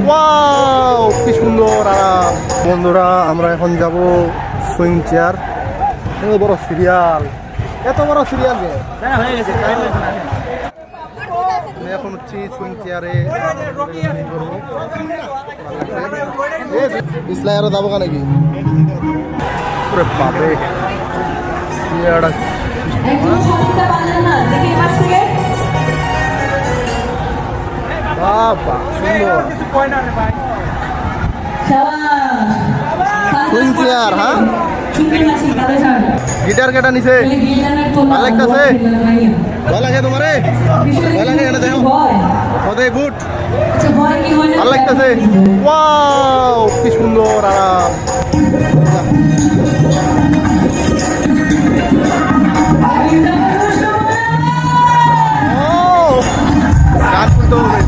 Wow কি সুন্দর আরাম। বন্ধুরা আমরা এখন যাব সুইং চেয়ার। এত বড় সিরিয়াল, এত বড় সিরিয়াল হয়ে গেছে। আমি এখন হচ্ছি সুইং চেয়ারে ইসলাই আরো যাবো নাকি পুরো পাবে বাবা সুন্দর সুইং চেয়ার। হ্যাঁ গিটার কেটা নিছে ভালো লাগতেছে? ভালো লাগে তোমারে? ভালো লাগে এটা দেখো কত গুড ভালো লাগতেছে। ওয়াও কি সুন্দর আরাম। ও গান শুনতে হবে।